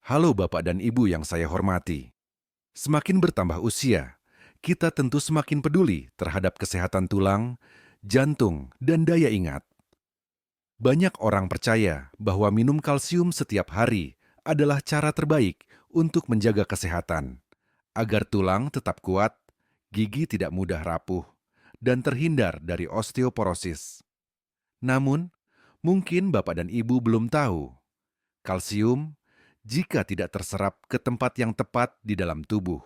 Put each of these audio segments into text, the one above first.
Halo Bapak dan Ibu yang saya hormati. Semakin bertambah usia, kita tentu semakin peduli terhadap kesehatan tulang, jantung, dan daya ingat. Banyak orang percaya bahwa minum kalsium setiap hari adalah cara terbaik untuk menjaga kesehatan, agar tulang tetap kuat, gigi tidak mudah rapuh, dan terhindar dari osteoporosis. Namun, mungkin Bapak dan Ibu belum tahu, kalsium jika tidak terserap ke tempat yang tepat di dalam tubuh,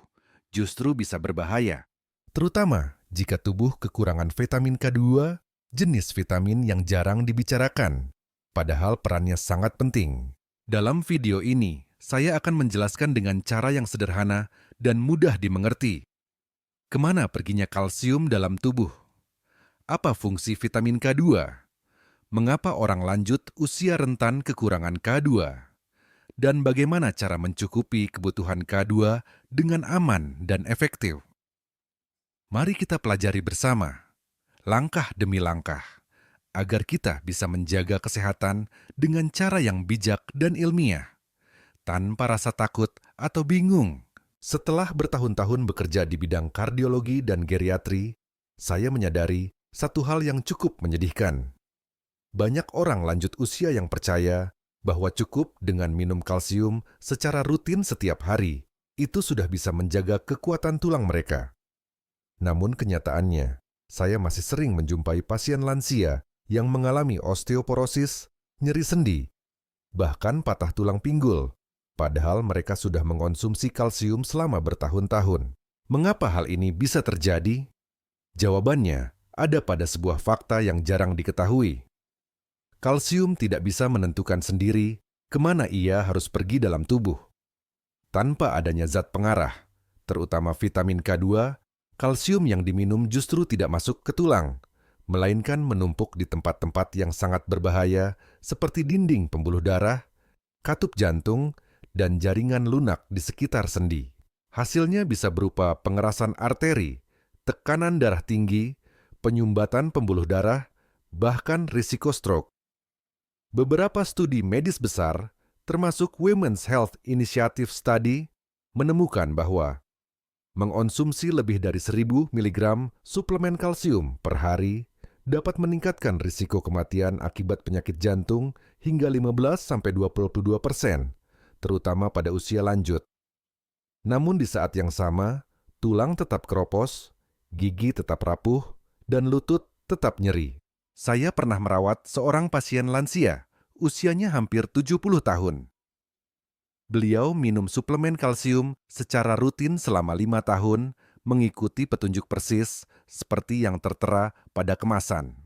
justru bisa berbahaya. Terutama jika tubuh kekurangan vitamin K2, jenis vitamin yang jarang dibicarakan. Padahal perannya sangat penting. Dalam video ini, saya akan menjelaskan dengan cara yang sederhana dan mudah dimengerti. Kemana perginya kalsium dalam tubuh? Apa fungsi vitamin K2? Mengapa orang lanjut usia rentan kekurangan K2? Dan bagaimana cara mencukupi kebutuhan K2 dengan aman dan efektif? Mari kita pelajari bersama, langkah demi langkah, agar kita bisa menjaga kesehatan dengan cara yang bijak dan ilmiah, tanpa rasa takut atau bingung. Setelah bertahun-tahun bekerja di bidang kardiologi dan geriatri, saya menyadari satu hal yang cukup menyedihkan. Banyak orang lanjut usia yang percaya bahwa cukup dengan minum kalsium secara rutin setiap hari, itu sudah bisa menjaga kekuatan tulang mereka. Namun kenyataannya, saya masih sering menjumpai pasien lansia yang mengalami osteoporosis, nyeri sendi, bahkan patah tulang pinggul, padahal mereka sudah mengonsumsi kalsium selama bertahun-tahun. Mengapa hal ini bisa terjadi? Jawabannya ada pada sebuah fakta yang jarang diketahui. Kalsium tidak bisa menentukan sendiri kemana ia harus pergi dalam tubuh. Tanpa adanya zat pengarah, terutama vitamin K2, kalsium yang diminum justru tidak masuk ke tulang, melainkan menumpuk di tempat-tempat yang sangat berbahaya seperti dinding pembuluh darah, katup jantung, dan jaringan lunak di sekitar sendi. Hasilnya bisa berupa pengerasan arteri, tekanan darah tinggi, penyumbatan pembuluh darah, bahkan risiko stroke. Beberapa studi medis besar, termasuk Women's Health Initiative Study, menemukan bahwa mengonsumsi lebih dari 1000 mg suplemen kalsium per hari dapat meningkatkan risiko kematian akibat penyakit jantung hingga 15-22%, terutama pada usia lanjut. Namun di saat yang sama, tulang tetap keropos, gigi tetap rapuh, dan lutut tetap nyeri. Saya pernah merawat seorang pasien lansia, usianya hampir 70 tahun. Beliau minum suplemen kalsium secara rutin selama 5 tahun, mengikuti petunjuk persis seperti yang tertera pada kemasan.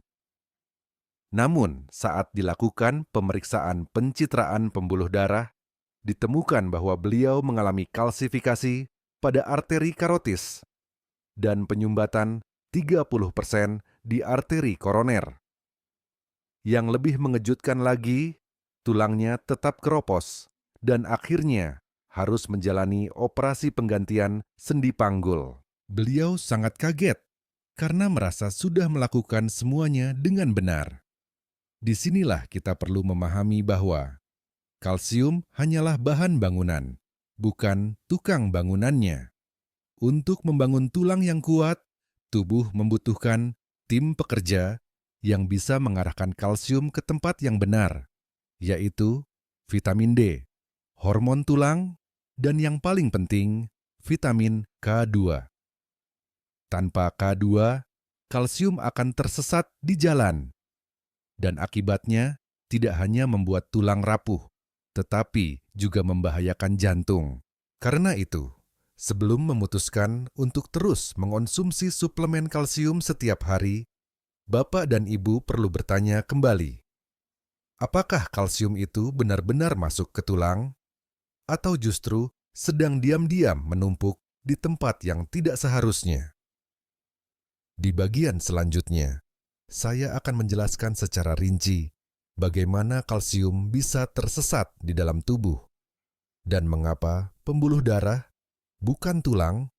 Namun, saat dilakukan pemeriksaan pencitraan pembuluh darah, ditemukan bahwa beliau mengalami kalsifikasi pada arteri karotis dan penyumbatan 30% di arteri koroner. Yang lebih mengejutkan lagi, tulangnya tetap keropos dan akhirnya harus menjalani operasi penggantian sendi panggul. Beliau sangat kaget karena merasa sudah melakukan semuanya dengan benar. Disinilah kita perlu memahami bahwa kalsium hanyalah bahan bangunan, bukan tukang bangunannya. Untuk membangun tulang yang kuat, tubuh membutuhkan tim pekerja yang bisa mengarahkan kalsium ke tempat yang benar, yaitu vitamin D, hormon tulang, dan yang paling penting, vitamin K2. Tanpa K2, kalsium akan tersesat di jalan, dan akibatnya tidak hanya membuat tulang rapuh, tetapi juga membahayakan jantung. Karena itu, sebelum memutuskan untuk terus mengonsumsi suplemen kalsium setiap hari, Bapak dan Ibu perlu bertanya kembali, apakah kalsium itu benar-benar masuk ke tulang? Atau justru sedang diam-diam menumpuk di tempat yang tidak seharusnya? Di bagian selanjutnya, saya akan menjelaskan secara rinci bagaimana kalsium bisa tersesat di dalam tubuh dan mengapa pembuluh darah, bukan tulang,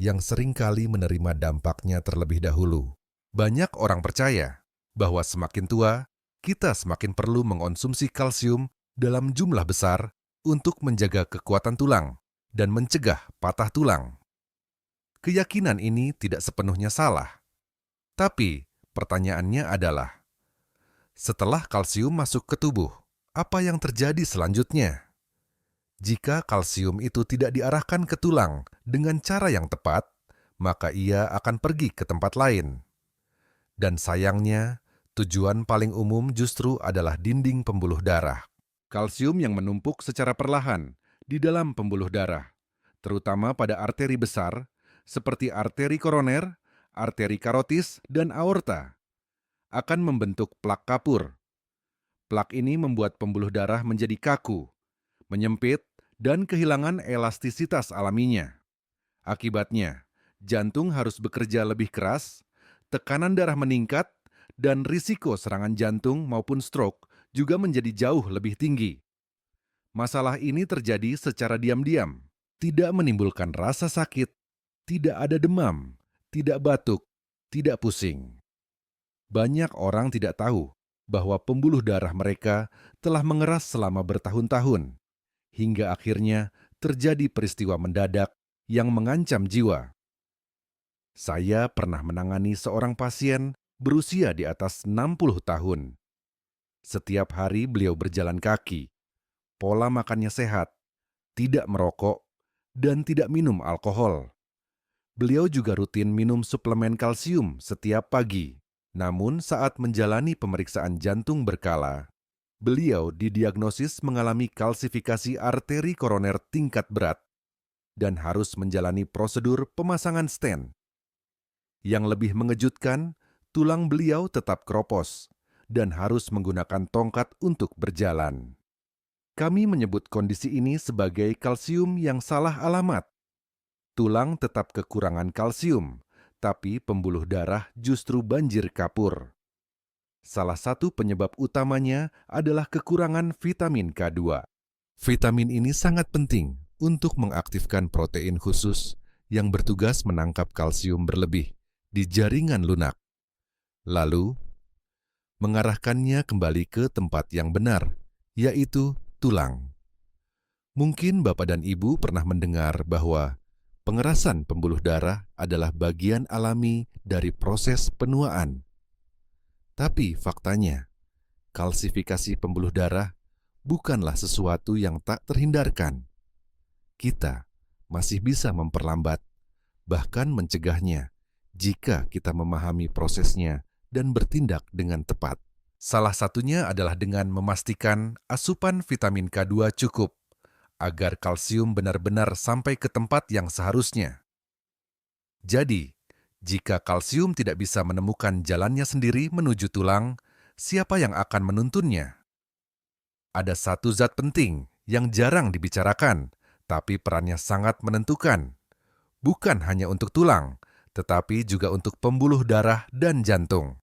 yang seringkali menerima dampaknya terlebih dahulu. Banyak orang percaya bahwa semakin tua, kita semakin perlu mengonsumsi kalsium dalam jumlah besar untuk menjaga kekuatan tulang dan mencegah patah tulang. Keyakinan ini tidak sepenuhnya salah. Tapi pertanyaannya adalah, setelah kalsium masuk ke tubuh, apa yang terjadi selanjutnya? Jika kalsium itu tidak diarahkan ke tulang dengan cara yang tepat, maka ia akan pergi ke tempat lain. Dan sayangnya, tujuan paling umum justru adalah dinding pembuluh darah. Kalsium yang menumpuk secara perlahan di dalam pembuluh darah, terutama pada arteri besar seperti arteri koroner, arteri karotis, dan aorta, akan membentuk plak kapur. Plak ini membuat pembuluh darah menjadi kaku, menyempit, dan kehilangan elastisitas alaminya. Akibatnya, jantung harus bekerja lebih keras, tekanan darah meningkat, dan risiko serangan jantung maupun stroke juga menjadi jauh lebih tinggi. Masalah ini terjadi secara diam-diam, tidak menimbulkan rasa sakit, tidak ada demam, tidak batuk, tidak pusing. Banyak orang tidak tahu bahwa pembuluh darah mereka telah mengeras selama bertahun-tahun, hingga akhirnya terjadi peristiwa mendadak yang mengancam jiwa. Saya pernah menangani seorang pasien berusia di atas 60 tahun. Setiap hari beliau berjalan kaki, pola makannya sehat, tidak merokok, dan tidak minum alkohol. Beliau juga rutin minum suplemen kalsium setiap pagi. Namun saat menjalani pemeriksaan jantung berkala, beliau didiagnosis mengalami kalsifikasi arteri koroner tingkat berat dan harus menjalani prosedur pemasangan stent. Yang lebih mengejutkan, tulang beliau tetap keropos dan harus menggunakan tongkat untuk berjalan. Kami menyebut kondisi ini sebagai kalsium yang salah alamat. Tulang tetap kekurangan kalsium, tapi pembuluh darah justru banjir kapur. Salah satu penyebab utamanya adalah kekurangan vitamin K2. Vitamin ini sangat penting untuk mengaktifkan protein khusus yang bertugas menangkap kalsium berlebih di jaringan lunak, lalu mengarahkannya kembali ke tempat yang benar, yaitu tulang. Mungkin Bapak dan Ibu pernah mendengar bahwa pengerasan pembuluh darah adalah bagian alami dari proses penuaan. Tapi faktanya, kalsifikasi pembuluh darah bukanlah sesuatu yang tak terhindarkan. Kita masih bisa memperlambat, bahkan mencegahnya, jika kita memahami prosesnya dan bertindak dengan tepat. Salah satunya adalah dengan memastikan asupan vitamin K2 cukup, agar kalsium benar-benar sampai ke tempat yang seharusnya. Jadi, jika kalsium tidak bisa menemukan jalannya sendiri menuju tulang, siapa yang akan menuntunnya? Ada satu zat penting yang jarang dibicarakan, tapi perannya sangat menentukan. Bukan hanya untuk tulang, tetapi juga untuk pembuluh darah dan jantung.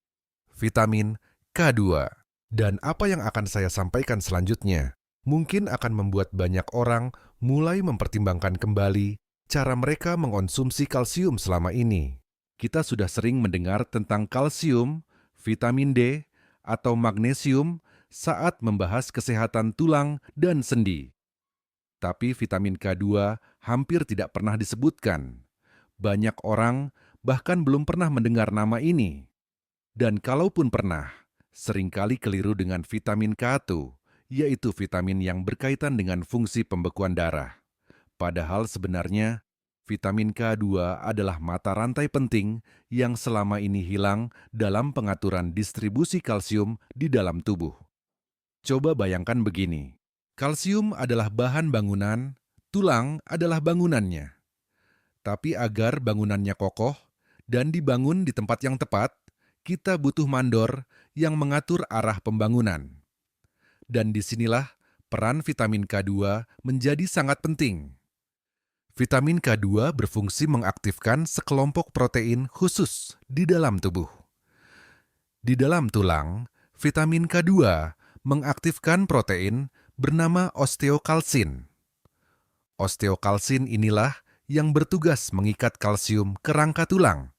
Vitamin K2. Dan apa yang akan saya sampaikan selanjutnya mungkin akan membuat banyak orang mulai mempertimbangkan kembali cara mereka mengonsumsi kalsium selama ini. Kita sudah sering mendengar tentang kalsium, vitamin D, atau magnesium saat membahas kesehatan tulang dan sendi. Tapi vitamin K2 hampir tidak pernah disebutkan. Banyak orang bahkan belum pernah mendengar nama ini. Dan kalaupun pernah, seringkali keliru dengan vitamin K2, yaitu vitamin yang berkaitan dengan fungsi pembekuan darah. Padahal sebenarnya, vitamin K2 adalah mata rantai penting yang selama ini hilang dalam pengaturan distribusi kalsium di dalam tubuh. Coba bayangkan begini, kalsium adalah bahan bangunan, tulang adalah bangunannya. Tapi agar bangunannya kokoh dan dibangun di tempat yang tepat, kita butuh mandor yang mengatur arah pembangunan. Dan disinilah peran vitamin K2 menjadi sangat penting. Vitamin K2 berfungsi mengaktifkan sekelompok protein khusus di dalam tubuh. Di dalam tulang, vitamin K2 mengaktifkan protein bernama osteokalsin. Osteokalsin inilah yang bertugas mengikat kalsium ke rangka tulang,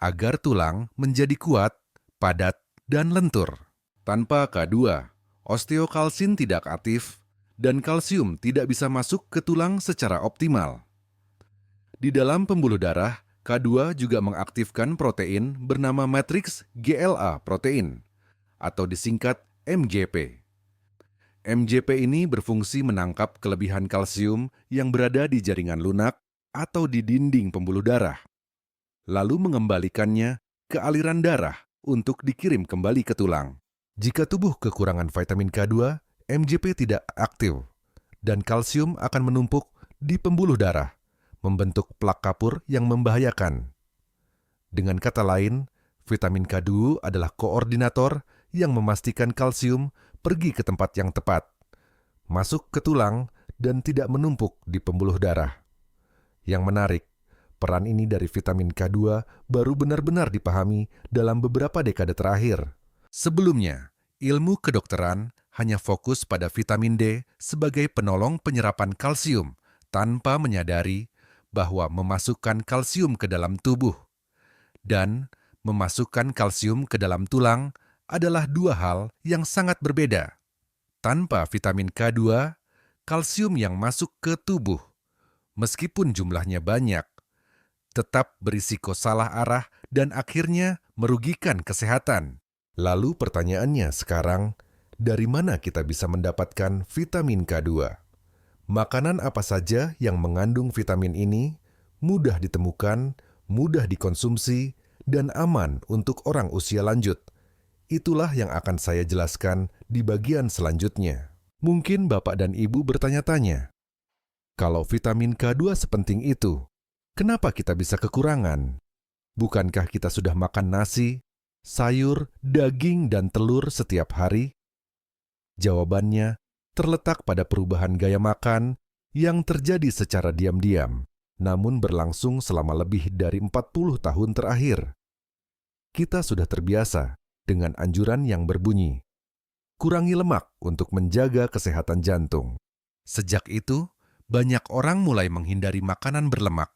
agar tulang menjadi kuat, padat, dan lentur. Tanpa K2, osteokalsin tidak aktif, dan kalsium tidak bisa masuk ke tulang secara optimal. Di dalam pembuluh darah, K2 juga mengaktifkan protein bernama matriks GLA protein, atau disingkat MGP. MGP ini berfungsi menangkap kelebihan kalsium yang berada di jaringan lunak atau di dinding pembuluh darah, lalu mengembalikannya ke aliran darah untuk dikirim kembali ke tulang. Jika tubuh kekurangan vitamin K2, MGP tidak aktif, dan kalsium akan menumpuk di pembuluh darah, membentuk plak kapur yang membahayakan. Dengan kata lain, vitamin K2 adalah koordinator yang memastikan kalsium pergi ke tempat yang tepat, masuk ke tulang, dan tidak menumpuk di pembuluh darah. Yang menarik, peran ini dari vitamin K2 baru benar-benar dipahami dalam beberapa dekade terakhir. Sebelumnya, ilmu kedokteran hanya fokus pada vitamin D sebagai penolong penyerapan kalsium tanpa menyadari bahwa memasukkan kalsium ke dalam tubuh dan memasukkan kalsium ke dalam tulang adalah dua hal yang sangat berbeda. Tanpa vitamin K2, kalsium yang masuk ke tubuh, meskipun jumlahnya banyak, tetap berisiko salah arah dan akhirnya merugikan kesehatan. Lalu pertanyaannya sekarang, dari mana kita bisa mendapatkan vitamin K2? Makanan apa saja yang mengandung vitamin ini mudah ditemukan, mudah dikonsumsi, dan aman untuk orang usia lanjut? Itulah yang akan saya jelaskan di bagian selanjutnya. Mungkin Bapak dan Ibu bertanya-tanya, kalau vitamin K2 sepenting itu, kenapa kita bisa kekurangan? Bukankah kita sudah makan nasi, sayur, daging, dan telur setiap hari? Jawabannya terletak pada perubahan gaya makan yang terjadi secara diam-diam, namun berlangsung selama lebih dari 40 tahun terakhir. Kita sudah terbiasa dengan anjuran yang berbunyi, kurangi lemak untuk menjaga kesehatan jantung. Sejak itu, banyak orang mulai menghindari makanan berlemak,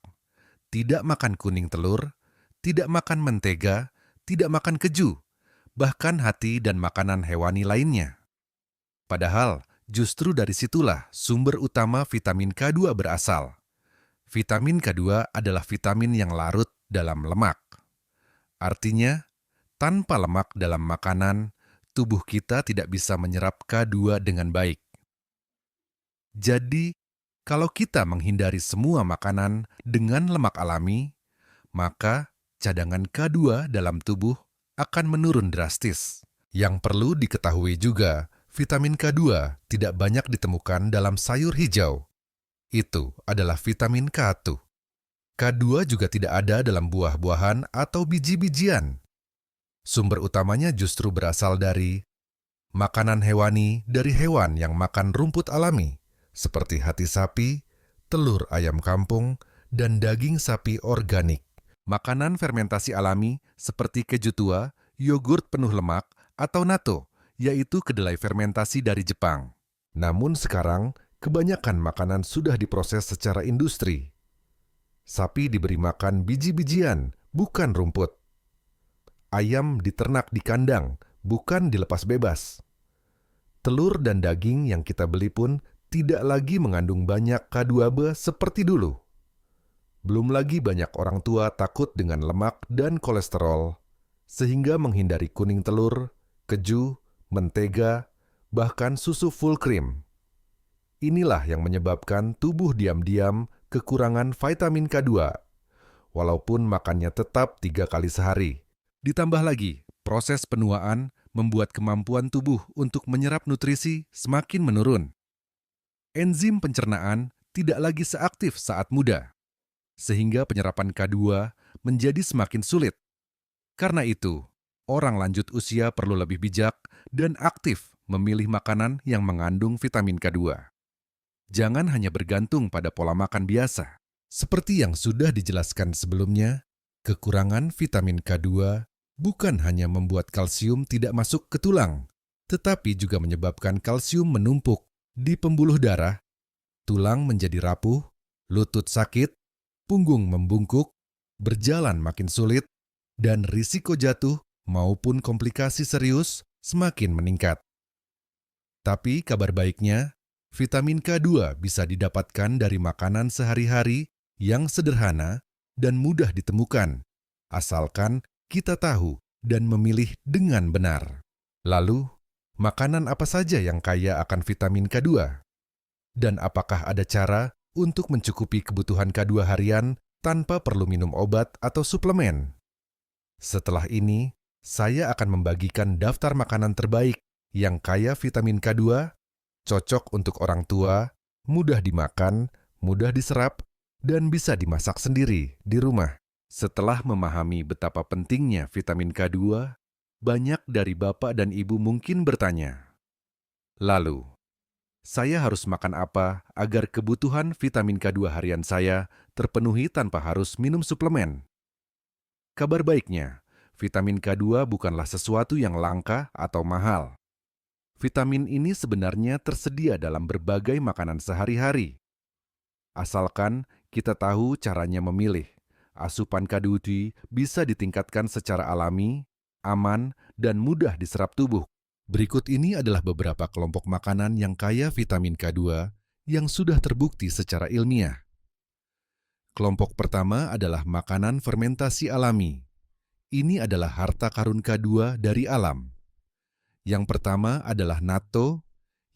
tidak makan kuning telur, tidak makan mentega, tidak makan keju, bahkan hati dan makanan hewani lainnya. Padahal, justru dari situlah sumber utama vitamin K2 berasal. Vitamin K2 adalah vitamin yang larut dalam lemak. Artinya, tanpa lemak dalam makanan, tubuh kita tidak bisa menyerap K2 dengan baik. Jadi, kalau kita menghindari semua makanan dengan lemak alami, maka cadangan K2 dalam tubuh akan menurun drastis. Yang perlu diketahui juga, vitamin K2 tidak banyak ditemukan dalam sayur hijau. Itu adalah vitamin K1. K2 juga tidak ada dalam buah-buahan atau biji-bijian. Sumber utamanya justru berasal dari makanan hewani dari hewan yang makan rumput alami, seperti hati sapi, telur ayam kampung, dan daging sapi organik. Makanan fermentasi alami seperti keju tua, yogurt penuh lemak, atau natto, yaitu kedelai fermentasi dari Jepang. Namun sekarang, kebanyakan makanan sudah diproses secara industri. Sapi diberi makan biji-bijian, bukan rumput. Ayam diternak di kandang, bukan dilepas bebas. Telur dan daging yang kita beli pun tidak lagi mengandung banyak K2B seperti dulu. Belum lagi banyak orang tua takut dengan lemak dan kolesterol, sehingga menghindari kuning telur, keju, mentega, bahkan susu full cream. Inilah yang menyebabkan tubuh diam-diam kekurangan vitamin K2, walaupun makannya tetap 3 kali sehari. Ditambah lagi, proses penuaan membuat kemampuan tubuh untuk menyerap nutrisi semakin menurun. Enzim pencernaan tidak lagi seaktif saat muda, sehingga penyerapan K2 menjadi semakin sulit. Karena itu, orang lanjut usia perlu lebih bijak dan aktif memilih makanan yang mengandung vitamin K2. Jangan hanya bergantung pada pola makan biasa. Seperti yang sudah dijelaskan sebelumnya, kekurangan vitamin K2 bukan hanya membuat kalsium tidak masuk ke tulang, tetapi juga menyebabkan kalsium menumpuk di pembuluh darah, tulang menjadi rapuh, lutut sakit, punggung membungkuk, berjalan makin sulit, dan risiko jatuh maupun komplikasi serius semakin meningkat. Tapi kabar baiknya, Vitamin K2 bisa didapatkan dari makanan sehari-hari yang sederhana dan mudah ditemukan, asalkan kita tahu dan memilih dengan benar. Lalu, makanan apa saja yang kaya akan vitamin K2? Dan apakah ada cara untuk mencukupi kebutuhan K2 harian tanpa perlu minum obat atau suplemen? Setelah ini, saya akan membagikan daftar makanan terbaik yang kaya vitamin K2, cocok untuk orang tua, mudah dimakan, mudah diserap, dan bisa dimasak sendiri di rumah. Setelah memahami betapa pentingnya vitamin K2, banyak dari bapak dan ibu mungkin bertanya, lalu, saya harus makan apa agar kebutuhan vitamin K2 harian saya terpenuhi tanpa harus minum suplemen? Kabar baiknya, vitamin K2 bukanlah sesuatu yang langka atau mahal. Vitamin ini sebenarnya tersedia dalam berbagai makanan sehari-hari. Asalkan kita tahu caranya memilih, asupan K2 bisa ditingkatkan secara alami, aman, dan mudah diserap tubuh. Berikut ini adalah beberapa kelompok makanan yang kaya vitamin K2 yang sudah terbukti secara ilmiah. Kelompok pertama adalah makanan fermentasi alami. Ini adalah harta karun K2 dari alam. Yang pertama adalah natto,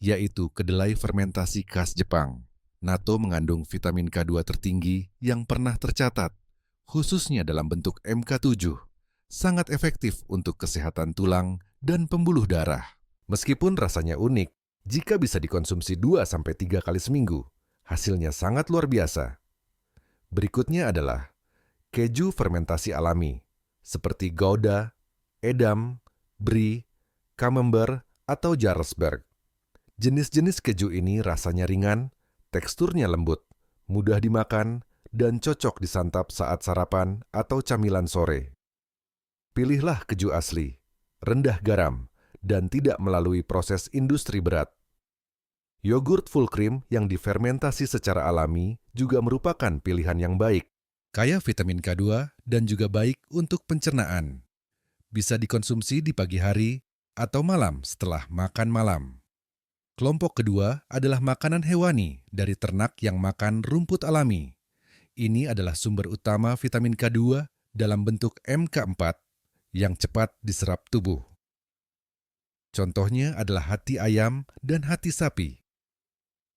yaitu kedelai fermentasi khas Jepang. Natto mengandung vitamin K2 tertinggi yang pernah tercatat, khususnya dalam bentuk MK7. Sangat efektif untuk kesehatan tulang dan pembuluh darah. Meskipun rasanya unik, jika bisa dikonsumsi 2-3 kali seminggu, hasilnya sangat luar biasa. Berikutnya adalah keju fermentasi alami, seperti Gouda, Edam, Brie, Camembert, atau Jarlsberg. Jenis-jenis keju ini rasanya ringan, teksturnya lembut, mudah dimakan, dan cocok disantap saat sarapan atau camilan sore. Pilihlah keju asli, rendah garam, dan tidak melalui proses industri berat. Yogurt full cream yang difermentasi secara alami juga merupakan pilihan yang baik. Kaya vitamin K2 dan juga baik untuk pencernaan. Bisa dikonsumsi di pagi hari atau malam setelah makan malam. Kelompok kedua adalah makanan hewani dari ternak yang makan rumput alami. Ini adalah sumber utama vitamin K2 dalam bentuk MK4 yang cepat diserap tubuh. Contohnya adalah hati ayam dan hati sapi.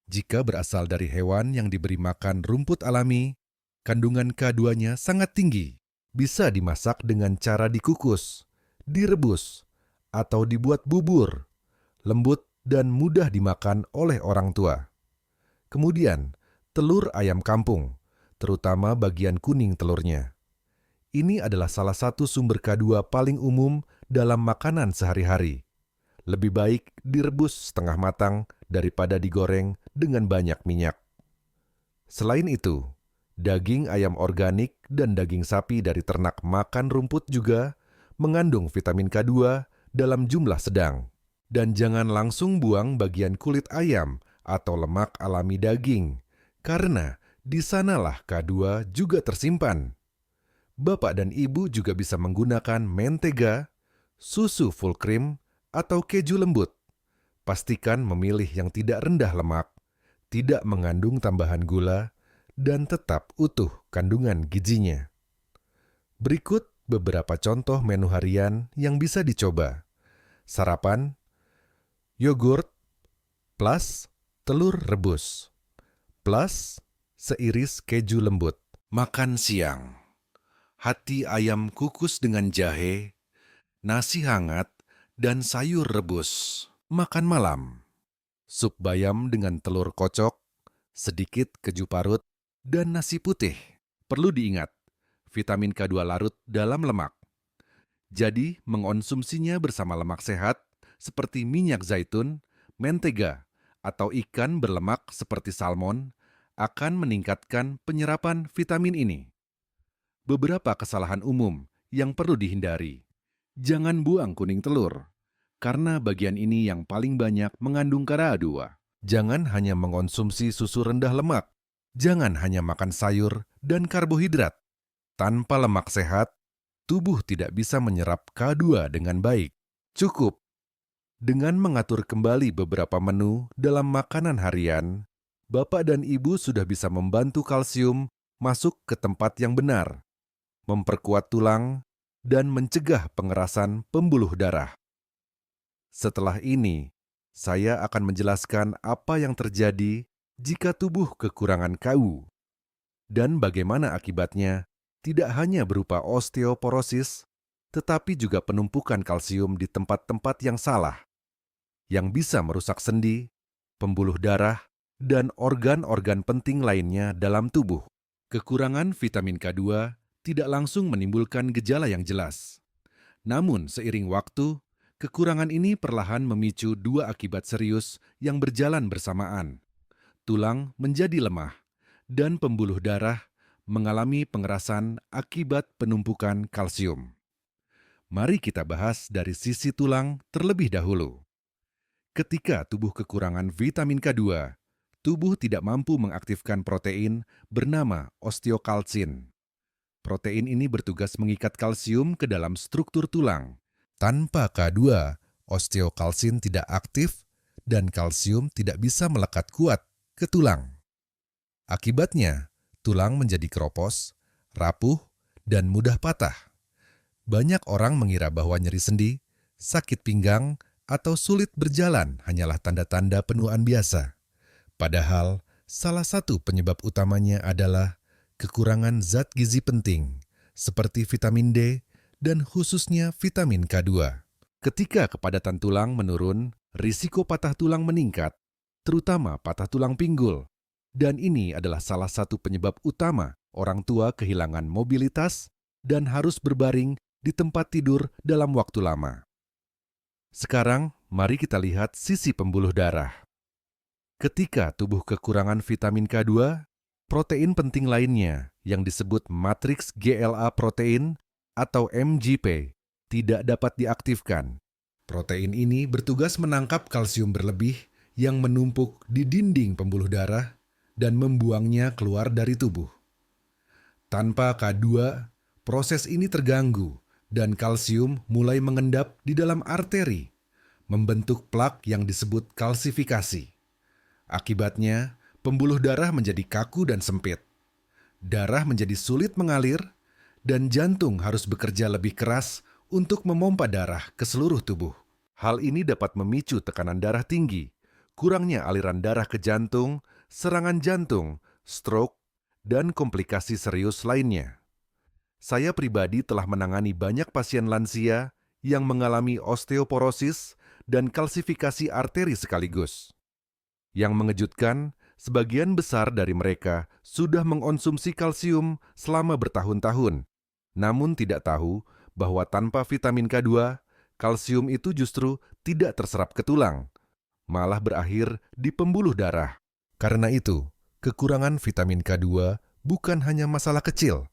Jika berasal dari hewan yang diberi makan rumput alami, kandungan K2-nya sangat tinggi. Bisa dimasak dengan cara dikukus, direbus, atau dibuat bubur, lembut dan mudah dimakan oleh orang tua. Kemudian, telur ayam kampung, terutama bagian kuning telurnya. Ini adalah salah satu sumber K2 paling umum dalam makanan sehari-hari. Lebih baik direbus setengah matang daripada digoreng dengan banyak minyak. Selain itu, daging ayam organik dan daging sapi dari ternak makan rumput juga mengandung vitamin K2 dalam jumlah sedang. Dan jangan langsung buang bagian kulit ayam atau lemak alami daging, karena di sanalah K2 juga tersimpan. Bapak dan ibu juga bisa menggunakan mentega, susu full cream, atau keju lembut. Pastikan memilih yang tidak rendah lemak, tidak mengandung tambahan gula, dan tetap utuh kandungan gizinya. Berikut beberapa contoh menu harian yang bisa dicoba. Sarapan, yogurt, plus telur rebus, plus seiris keju lembut. Makan siang, hati ayam kukus dengan jahe, nasi hangat, dan sayur rebus. Makan malam, sup bayam dengan telur kocok, sedikit keju parut, dan nasi putih. Perlu diingat, vitamin K2 larut dalam lemak. Jadi, mengonsumsinya bersama lemak sehat seperti minyak zaitun, mentega, atau ikan berlemak seperti salmon akan meningkatkan penyerapan vitamin ini. Beberapa kesalahan umum yang perlu dihindari. Jangan buang kuning telur, karena bagian ini yang paling banyak mengandung K2. Jangan hanya mengonsumsi susu rendah lemak. Jangan hanya makan sayur dan karbohidrat. Tanpa lemak sehat, tubuh tidak bisa menyerap K2 dengan baik. Cukup Dengan mengatur kembali beberapa menu dalam makanan harian, Bapak dan Ibu sudah bisa membantu kalsium masuk ke tempat yang benar, memperkuat tulang, dan mencegah pengerasan pembuluh darah. Setelah ini, saya akan menjelaskan apa yang terjadi jika tubuh kekurangan KU dan bagaimana akibatnya tidak hanya berupa osteoporosis, tetapi juga penumpukan kalsium di tempat-tempat yang salah, yang bisa merusak sendi, pembuluh darah, dan organ-organ penting lainnya dalam tubuh. Kekurangan vitamin K2 tidak langsung menimbulkan gejala yang jelas. Namun, seiring waktu, kekurangan ini perlahan memicu dua akibat serius yang berjalan bersamaan. Tulang menjadi lemah, dan pembuluh darah mengalami pengerasan akibat penumpukan kalsium. Mari kita bahas dari sisi tulang terlebih dahulu. Ketika tubuh kekurangan vitamin K2, tubuh tidak mampu mengaktifkan protein bernama osteokalsin. Protein ini bertugas mengikat kalsium ke dalam struktur tulang. Tanpa K2, osteokalsin tidak aktif dan kalsium tidak bisa melekat kuat ke tulang. Akibatnya, tulang menjadi keropos, rapuh, dan mudah patah. Banyak orang mengira bahwa nyeri sendi, sakit pinggang, atau sulit berjalan hanyalah tanda-tanda penuaan biasa. Padahal, salah satu penyebab utamanya adalah kekurangan zat gizi penting, seperti vitamin D dan khususnya vitamin K2. Ketika kepadatan tulang menurun, risiko patah tulang meningkat, terutama patah tulang pinggul. Dan ini adalah salah satu penyebab utama orang tua kehilangan mobilitas dan harus berbaring di tempat tidur dalam waktu lama. Sekarang, mari kita lihat sisi pembuluh darah. Ketika tubuh kekurangan vitamin K2, protein penting lainnya yang disebut matriks GLA protein atau MGP tidak dapat diaktifkan. Protein ini bertugas menangkap kalsium berlebih yang menumpuk di dinding pembuluh darah dan membuangnya keluar dari tubuh. Tanpa K2, proses ini terganggu dan kalsium mulai mengendap di dalam arteri, membentuk plak yang disebut kalsifikasi. Akibatnya, pembuluh darah menjadi kaku dan sempit. Darah menjadi sulit mengalir, dan jantung harus bekerja lebih keras untuk memompa darah ke seluruh tubuh. Hal ini dapat memicu tekanan darah tinggi, kurangnya aliran darah ke jantung, serangan jantung, stroke, dan komplikasi serius lainnya. Saya pribadi telah menangani banyak pasien lansia yang mengalami osteoporosis dan kalsifikasi arteri sekaligus. Yang mengejutkan, sebagian besar dari mereka sudah mengonsumsi kalsium selama bertahun-tahun, namun tidak tahu bahwa tanpa vitamin K2, kalsium itu justru tidak terserap ke tulang, malah berakhir di pembuluh darah. Karena itu, kekurangan vitamin K2 bukan hanya masalah kecil,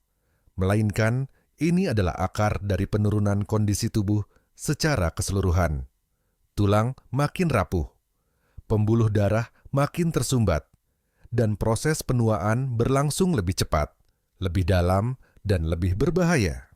melainkan ini adalah akar dari penurunan kondisi tubuh secara keseluruhan. Tulang makin rapuh, pembuluh darah makin tersumbat, dan proses penuaan berlangsung lebih cepat, lebih dalam, dan lebih berbahaya.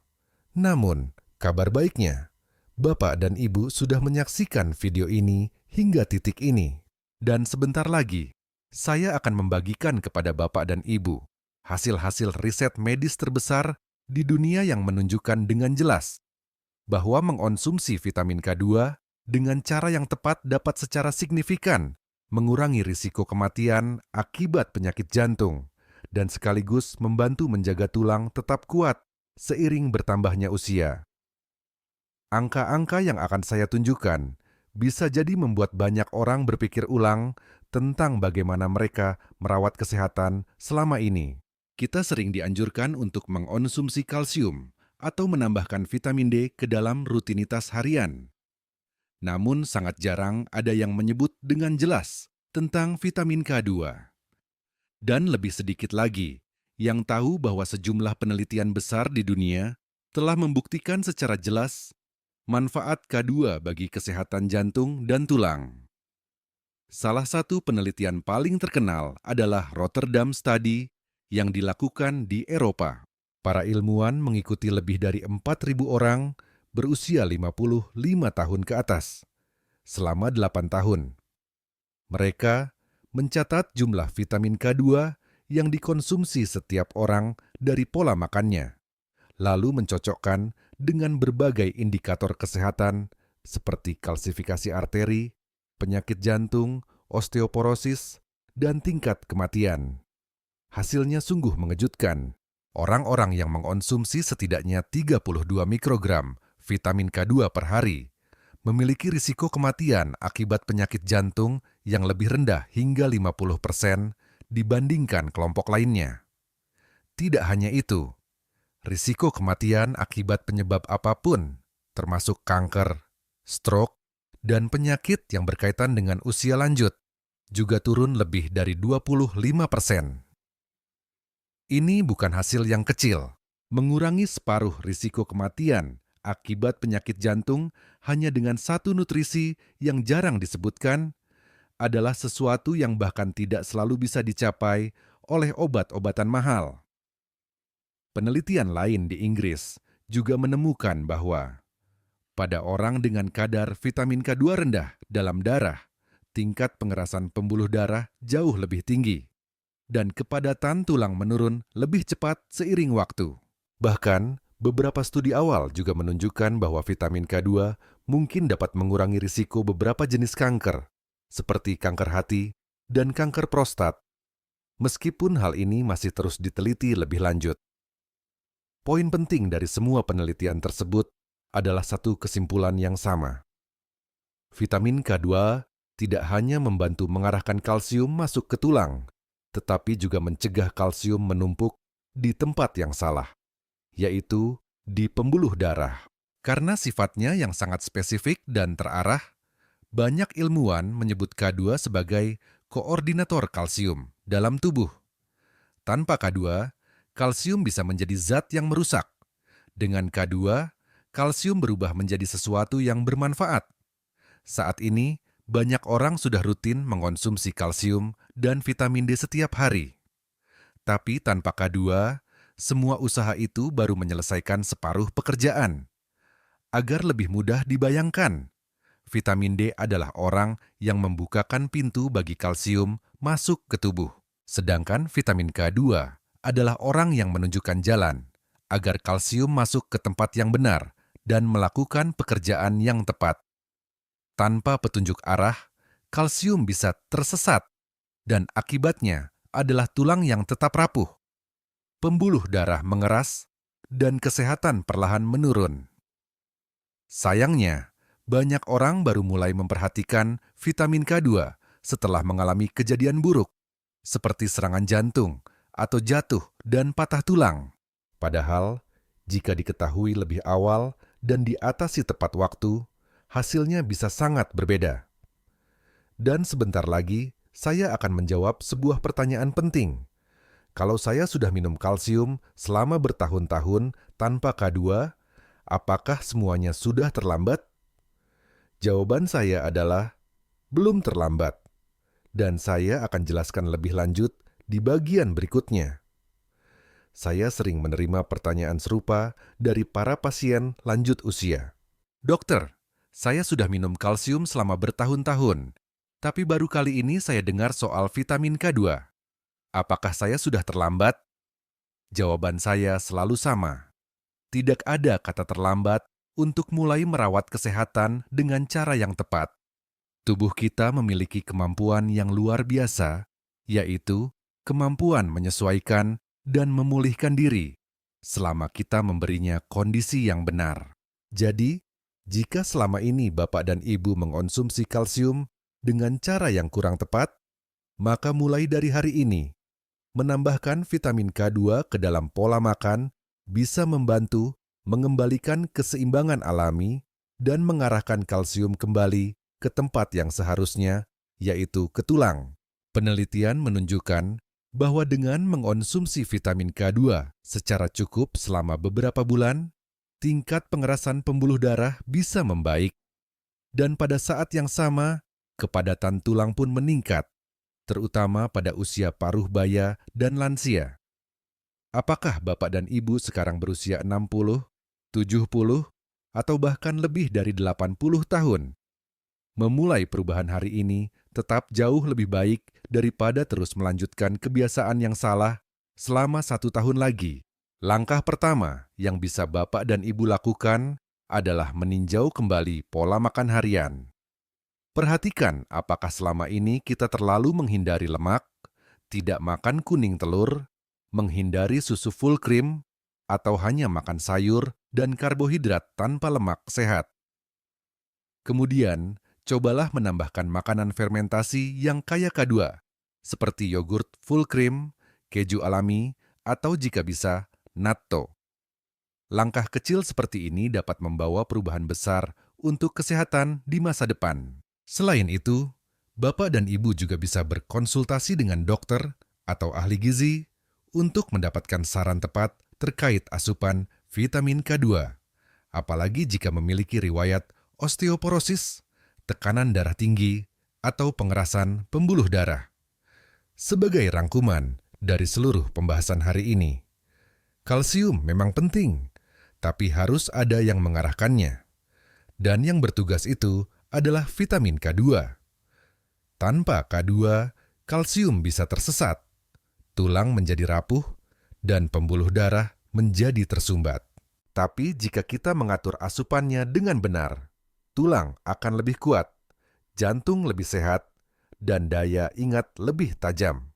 Namun, kabar baiknya, Bapak dan Ibu sudah menyaksikan video ini hingga titik ini. Dan sebentar lagi, saya akan membagikan kepada Bapak dan Ibu hasil-hasil riset medis terbesar di dunia yang menunjukkan dengan jelas bahwa mengonsumsi vitamin K2 dengan cara yang tepat dapat secara signifikan mengurangi risiko kematian akibat penyakit jantung dan sekaligus membantu menjaga tulang tetap kuat seiring bertambahnya usia. Angka-angka yang akan saya tunjukkan bisa jadi membuat banyak orang berpikir ulang tentang bagaimana mereka merawat kesehatan selama ini. Kita sering dianjurkan untuk mengonsumsi kalsium atau menambahkan vitamin D ke dalam rutinitas harian. Namun sangat jarang ada yang menyebut dengan jelas tentang vitamin K2. Dan lebih sedikit lagi yang tahu bahwa sejumlah penelitian besar di dunia telah membuktikan secara jelas manfaat K2 bagi kesehatan jantung dan tulang. Salah satu penelitian paling terkenal adalah Rotterdam Study yang dilakukan di Eropa. Para ilmuwan mengikuti lebih dari 4.000 orang berusia 55 tahun ke atas. selama 8 tahun. Mereka mencatat jumlah vitamin K2 yang dikonsumsi setiap orang dari pola makannya, lalu mencocokkan dengan berbagai indikator kesehatan seperti kalsifikasi arteri, penyakit jantung, osteoporosis, dan tingkat kematian. Hasilnya sungguh mengejutkan. Orang-orang yang mengonsumsi setidaknya 32 mikrogram vitamin K2 per hari memiliki risiko kematian akibat penyakit jantung yang lebih rendah hingga 50% dibandingkan kelompok lainnya. Tidak hanya itu, risiko kematian akibat penyebab apapun, termasuk kanker, stroke, dan penyakit yang berkaitan dengan usia lanjut, juga turun lebih dari 25%. Ini bukan hasil yang kecil. Mengurangi separuh risiko kematian akibat penyakit jantung hanya dengan satu nutrisi yang jarang disebutkan adalah sesuatu yang bahkan tidak selalu bisa dicapai oleh obat-obatan mahal. Penelitian lain di Inggris juga menemukan bahwa pada orang dengan kadar vitamin K2 rendah dalam darah, tingkat pengerasan pembuluh darah jauh lebih tinggi dan kepadatan tulang menurun lebih cepat seiring waktu. Bahkan, beberapa studi awal juga menunjukkan bahwa vitamin K2 mungkin dapat mengurangi risiko beberapa jenis kanker, seperti kanker hati dan kanker prostat, meskipun hal ini masih terus diteliti lebih lanjut. Poin penting dari semua penelitian tersebut adalah satu kesimpulan yang sama. Vitamin K2 tidak hanya membantu mengarahkan kalsium masuk ke tulang, tetapi juga mencegah kalsium menumpuk di tempat yang salah, yaitu di pembuluh darah. Karena sifatnya yang sangat spesifik dan terarah, banyak ilmuwan menyebut K2 sebagai koordinator kalsium dalam tubuh. Tanpa K2, kalsium bisa menjadi zat yang merusak. Dengan K2, kalsium berubah menjadi sesuatu yang bermanfaat. Saat ini, banyak orang sudah rutin mengonsumsi kalsium dan vitamin D setiap hari. Tapi tanpa K2, semua usaha itu baru menyelesaikan separuh pekerjaan. Agar lebih mudah dibayangkan, vitamin D adalah orang yang membukakan pintu bagi kalsium masuk ke tubuh. Sedangkan vitamin K2 adalah orang yang menunjukkan jalan agar kalsium masuk ke tempat yang benar dan melakukan pekerjaan yang tepat. Tanpa petunjuk arah, kalsium bisa tersesat, dan akibatnya adalah tulang yang tetap rapuh, pembuluh darah mengeras, dan kesehatan perlahan menurun. Sayangnya, banyak orang baru mulai memperhatikan vitamin K2 setelah mengalami kejadian buruk, seperti serangan jantung atau jatuh dan patah tulang. Padahal, jika diketahui lebih awal dan diatasi tepat waktu, hasilnya bisa sangat berbeda. Dan sebentar lagi, saya akan menjawab sebuah pertanyaan penting. Kalau saya sudah minum kalsium selama bertahun-tahun tanpa K2, apakah semuanya sudah terlambat? Jawaban saya adalah, belum terlambat. Dan saya akan jelaskan lebih lanjut di bagian berikutnya. Saya sering menerima pertanyaan serupa dari para pasien lanjut usia. Dokter, saya sudah minum kalsium selama bertahun-tahun, tapi baru kali ini saya dengar soal vitamin K2. Apakah saya sudah terlambat? Jawaban saya selalu sama. Tidak ada kata terlambat untuk mulai merawat kesehatan dengan cara yang tepat. Tubuh kita memiliki kemampuan yang luar biasa, yaitu kemampuan menyesuaikan dan memulihkan diri selama kita memberinya kondisi yang benar. Jadi, jika selama ini Bapak dan Ibu mengonsumsi kalsium dengan cara yang kurang tepat, maka mulai dari hari ini, menambahkan vitamin K2 ke dalam pola makan bisa membantu mengembalikan keseimbangan alami dan mengarahkan kalsium kembali ke tempat yang seharusnya, yaitu ke tulang. Penelitian menunjukkan bahwa dengan mengonsumsi vitamin K2 secara cukup selama beberapa bulan, tingkat pengerasan pembuluh darah bisa membaik. Dan pada saat yang sama, kepadatan tulang pun meningkat, terutama pada usia paruh baya dan lansia. Apakah Bapak dan Ibu sekarang berusia 60, 70, atau bahkan lebih dari 80 tahun? Memulai perubahan hari ini tetap jauh lebih baik daripada terus melanjutkan kebiasaan yang salah selama 1 tahun lagi. Langkah pertama yang bisa Bapak dan Ibu lakukan adalah meninjau kembali pola makan harian. Perhatikan apakah selama ini kita terlalu menghindari lemak, tidak makan kuning telur, menghindari susu full cream, atau hanya makan sayur dan karbohidrat tanpa lemak sehat. Kemudian, cobalah menambahkan makanan fermentasi yang kaya K2, seperti yogurt full cream, keju alami, atau jika bisa, natto. Langkah kecil seperti ini dapat membawa perubahan besar untuk kesehatan di masa depan. Selain itu, Bapak dan Ibu juga bisa berkonsultasi dengan dokter atau ahli gizi untuk mendapatkan saran tepat terkait asupan vitamin K2, apalagi jika memiliki riwayat osteoporosis, tekanan darah tinggi, atau pengerasan pembuluh darah. Sebagai rangkuman dari seluruh pembahasan hari ini, kalsium memang penting, tapi harus ada yang mengarahkannya. Dan yang bertugas itu adalah vitamin K2. Tanpa K2, kalsium bisa tersesat, tulang menjadi rapuh, dan pembuluh darah menjadi tersumbat. Tapi jika kita mengatur asupannya dengan benar, tulang akan lebih kuat, jantung lebih sehat, dan daya ingat lebih tajam.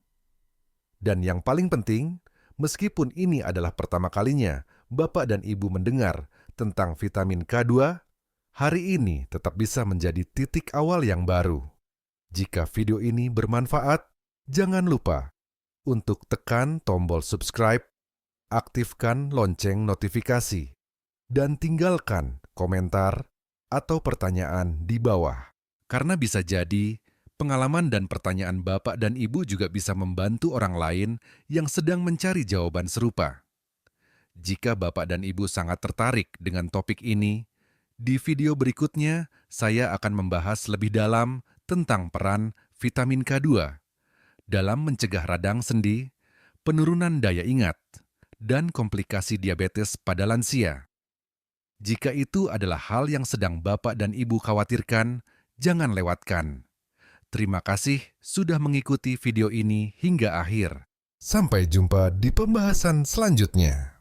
Dan yang paling penting, meskipun ini adalah pertama kalinya Bapak dan Ibu mendengar tentang vitamin K2, hari ini tetap bisa menjadi titik awal yang baru. Jika video ini bermanfaat, jangan lupa untuk tekan tombol subscribe, aktifkan lonceng notifikasi, dan tinggalkan komentar atau pertanyaan di bawah. Karena bisa jadi, pengalaman dan pertanyaan Bapak dan Ibu juga bisa membantu orang lain yang sedang mencari jawaban serupa. Jika Bapak dan Ibu sangat tertarik dengan topik ini, di video berikutnya saya akan membahas lebih dalam tentang peran vitamin K2 dalam mencegah radang sendi, penurunan daya ingat, dan komplikasi diabetes pada lansia. Jika itu adalah hal yang sedang Bapak dan Ibu khawatirkan, jangan lewatkan. Terima kasih sudah mengikuti video ini hingga akhir. Sampai jumpa di pembahasan selanjutnya.